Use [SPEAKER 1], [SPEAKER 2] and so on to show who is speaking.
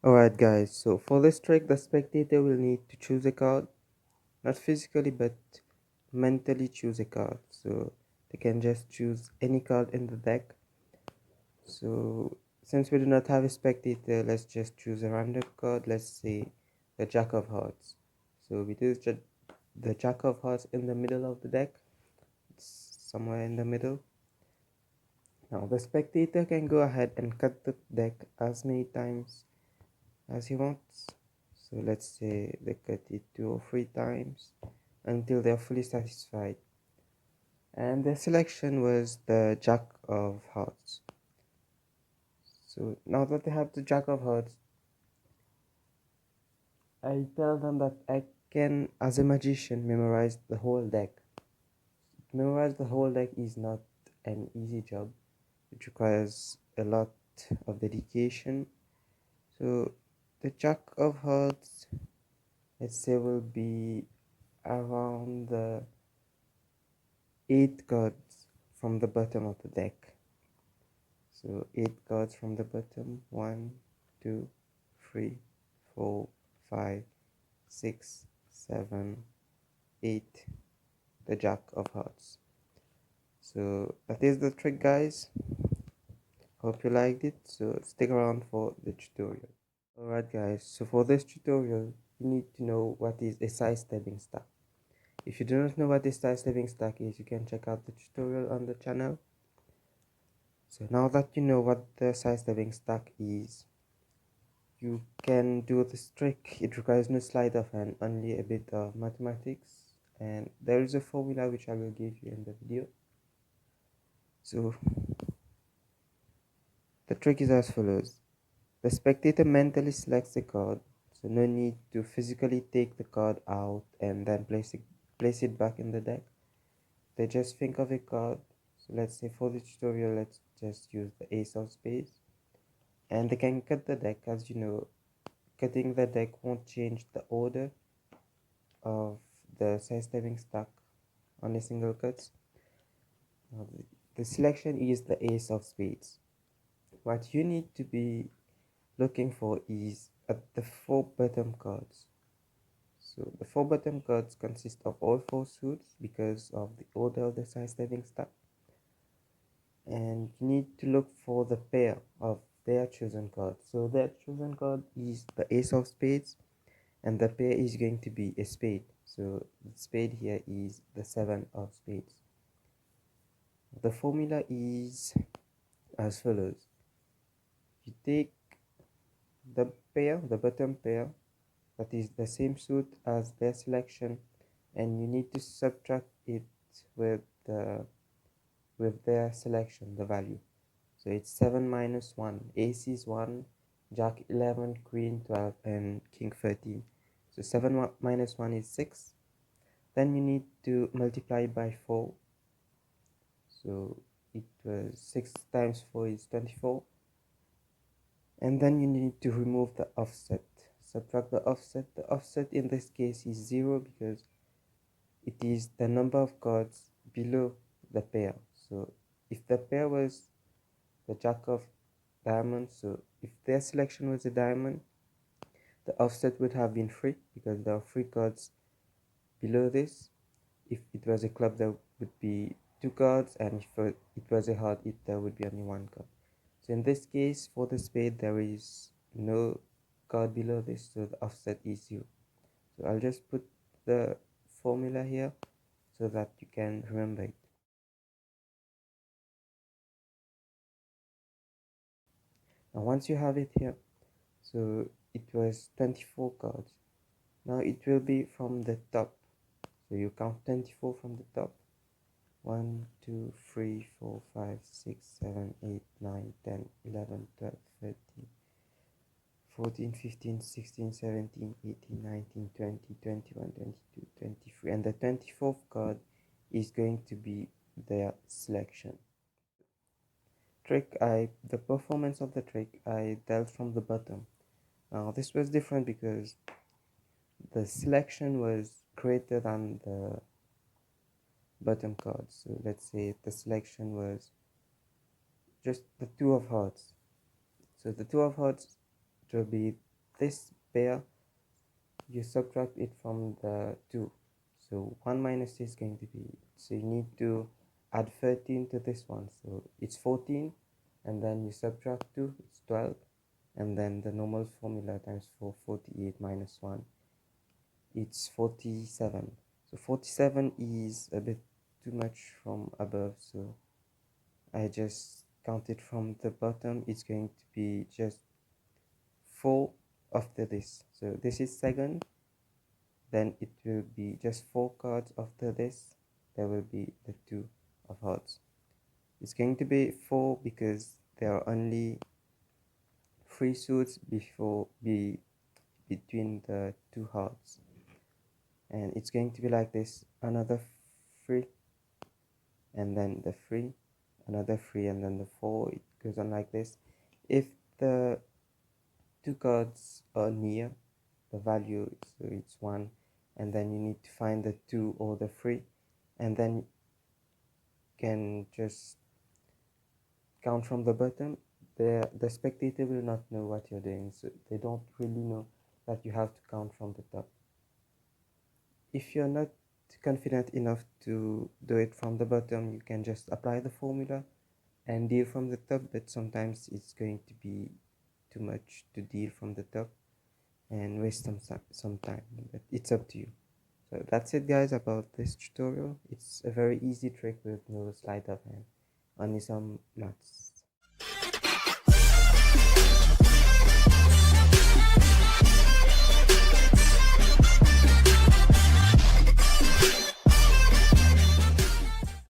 [SPEAKER 1] Alright guys, so for this trick the spectator will need to choose a card, not physically but mentally choose a card. So they can just choose any card in the deck. So since we do not have a spectator, let's just choose a random card. Let's say the Jack of Hearts. So we do the Jack of Hearts in the middle of the deck. It's somewhere in the middle. Now the spectator can go ahead and cut the deck as many times as he wants. So let's say they cut it 2 or 3 times until they're fully satisfied. And their selection was the Jack of Hearts. So now that they have the Jack of Hearts, I tell them that I can, as a magician, memorize the whole deck. Memorize the whole deck is not an easy job. It requires a lot of dedication. So the Jack of Hearts, let's say, will be around the 8 cards from the bottom of the deck. So 8 cards from the bottom: 1, 2, 3, 4, 5, 6, 7, 8. The Jack of Hearts. So that is the trick, guys. Hope you liked it. So stick around for the tutorial. Alright guys, so for this tutorial you need to know what is a Si Stebbins stack. If you do not know what a Si Stebbins stack is, you can check out the tutorial on the channel. So now that you know what the Si Stebbins stack is, you can do this trick. It requires no sleight of hand, only a bit of mathematics, and there is a formula which I will give you in the video. So the trick is as follows. The spectator mentally selects a card, so no need to physically take the card out and then place it back in the deck. They just think of a card. So let's say for the tutorial, let's just use the Ace of Spades. And they can cut the deck. As you know, cutting the deck won't change the order of the Si Stebbins stack on a single cut. Now, the selection is the Ace of Spades. What you need to be looking for is at the 4 bottom cards. So the 4 bottom cards consist of all 4 suits because of the order of the Si Stebbins stack. And you need to look for the pair of their chosen card. So their chosen card is the Ace of Spades, and the pair is going to be a spade. So the spade here is the 7 of Spades. The formula is as follows. You take the pair, the bottom pair, that is the same suit as their selection, and you need to subtract it with their selection, the value. So it's 7 minus 1. Ace is 1, Jack 11, Queen 12, and King 13. So 7 minus 1 is 6. Then you need to multiply by 4. So it was 6 times 4 is 24. And then you need to remove the offset. Subtract the offset. The offset in this case is 0 because it is the number of cards below the pair. So if the pair was the Jack of Diamonds, so if their selection was a diamond, the offset would have been 3 because there are 3 cards below this. If it was a club, there would be 2 cards, and if it was a heart, there would be only 1 card. So in this case, for the spade, there is no card below this, so the offset is 0. So I'll just put the formula here so that you can remember it. Now once you have it here, so it was 24 cards. Now it will be from the top. So you count 24 from the top. 1, 2, 3, 4, 5, 6, 7, 8, 9, 10, 11, 12, 13, 14, 15, 16, 17, 18, 19, 20, 21, 22, 23. And the 24th card is going to be their selection. The performance of the trick, I dealt from the bottom. Now this was different because the selection was greater than the bottom cards. So let's say the selection was just the 2 of hearts. So the 2 of hearts will be this pair, you subtract it from the 2. So 1 minus 2 is going to be, so you need to add 13 to this one. So it's 14, and then you subtract 2, it's 12, and then the normal formula times 4, 48 minus 1, it's 47. So 47 is a bit too much from above, so I just count it from the bottom. It's going to be just 4 after this. So this is second, then it will be just 4 cards after this. There will be the 2 of hearts. It's going to be 4 because there are only 3 suits between the 2 hearts, and it's going to be like this: another 3, and then the 3, another 3, and then the 4. It goes on like this. If the 2 cards are near the value, so it's 1, and then you need to find the 2 or the 3, and then can just count from the bottom. The spectator will not know what you're doing, so they don't really know that you have to count from the top. If you're not confident enough to do it from the bottom, you can just apply the formula and deal from the top, but sometimes it's going to be too much to deal from the top and waste some time, but it's up to you. So that's it, guys, about this tutorial. It's a very easy trick with no sleight of hand, only some maths.